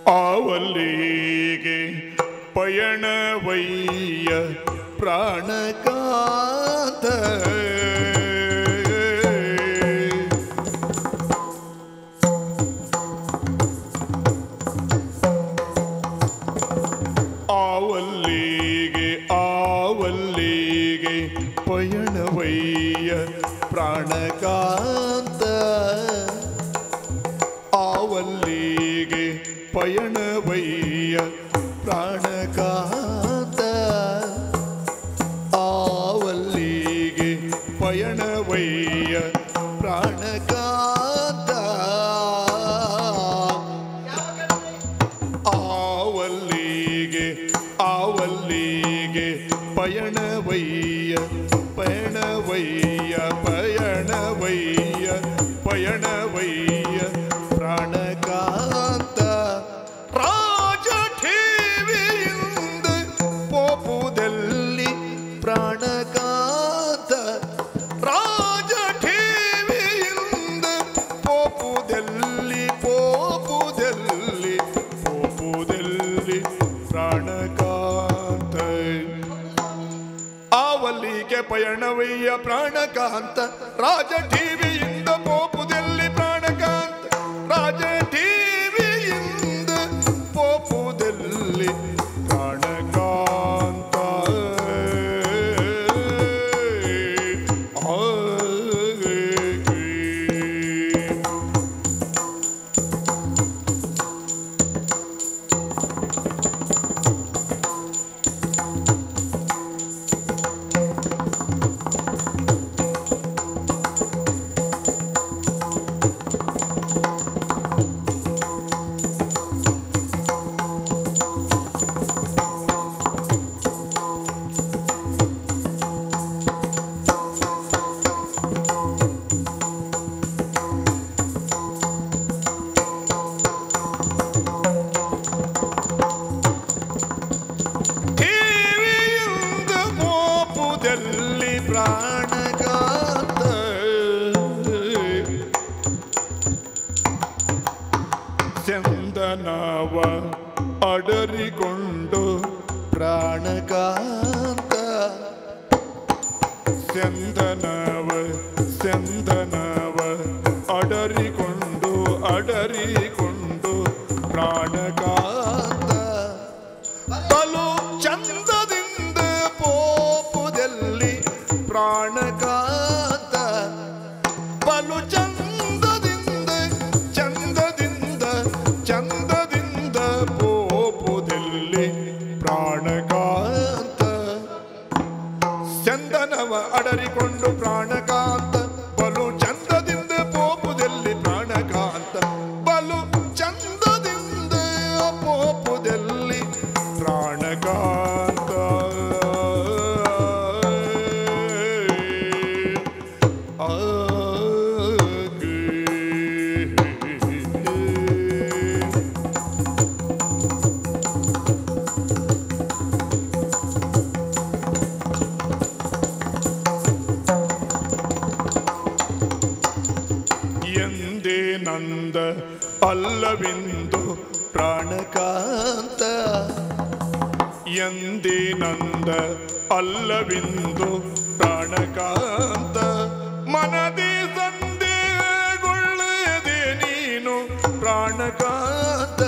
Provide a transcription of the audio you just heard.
ಆವಲ್ಲಿಗೆ ಪಯಣವಯ್ಯ ಪ್ರಾಣಕಾಂತ ಆವಲ್ಲಿಗೆ ಪಯಣವಯ್ಯ ಪ್ರಾಣಕಾಂತ ಆವಲ್ಲಿಗೆ ಪಯಣವಯ್ಯ ಪ್ರಾಣಕಾಂತ ಆವಲ್ಲಿಗೆ ಪಯಣವಯ್ಯ ಪ್ರಾಣಕಾಂತ ಆವಲ್ಲಿಗೆ ಪಯಣವಯ್ಯ ಪಯಣವಯ್ಯ ಪ್ರಾಣಕಾಂತ ರಾಜ ಠೇವಿಯಿಂದ ಪೋಪುದಲ್ಲಿ ಪ್ರಾಣಕಾಂತ ರಾಜ ಠೇವಿಯಿಂದ ಪೋಪುದಲ್ಲಿ ಪ್ರಾಣಕಾಂತ ಆವಲ್ಲಿಗೆ ಪಯಣವಯ್ಯ ಪ್ರಾಣಕಾಂತ ರಾಜ ಠೇವಿಯಿಂದ ಪೋಪುದಲ್ಲಿ ಪ್ರಾಣಕಾಂತ ರಾಜ ಠೇವಿಯಿಂದ ಪೋಪುದಲ್ಲಿ ಪ್ರಾಣಕಾಂತ ಚಂದನವ ಅಡರಿಕೊಂಡು ಪ್ರಾಣಕಾಂತ ಚಂದನವ ಅಡರಿಕೊಂಡು ಪ್ರಾಣಕಾಂತ ಬಲು ಚಂದದಿಂದ ಪೋಪುದಲ್ಲಿ ಪ್ರಾಣಕಾಂತ ಬಲು ಚಂದದಿಂದ ಪೋಪುದಲ್ಲಿ ಪ್ರಾಣಕಾಂತ ಚಂದನವ ಅಡರಿಕೊಂಡು ಪ್ರಾಣಕಾಂತ ಬಲು ಚಂದದಿಂದ ಪೋಪುದಲ್ಲಿ ಪ್ರಾಣಕಾಂತ ಬಲು ಚಂದದಿಂದ ಪೋಪುದಲ್ಲಿ ಪ್ರಾಣಕಾಂತ ನಂದ ಅಲ್ಲವಿಂದು ಪ್ರಾಣಕಾಂತ ಎಂದಿನಂದ ಅಲ್ಲವಿಂದು ಪ್ರಾಣಕಾಂತ ಮನದಿ ಸಂದೇಹಗೊಳ್ಳದೆ ನೀನು ಪ್ರಾಣಕಾಂತ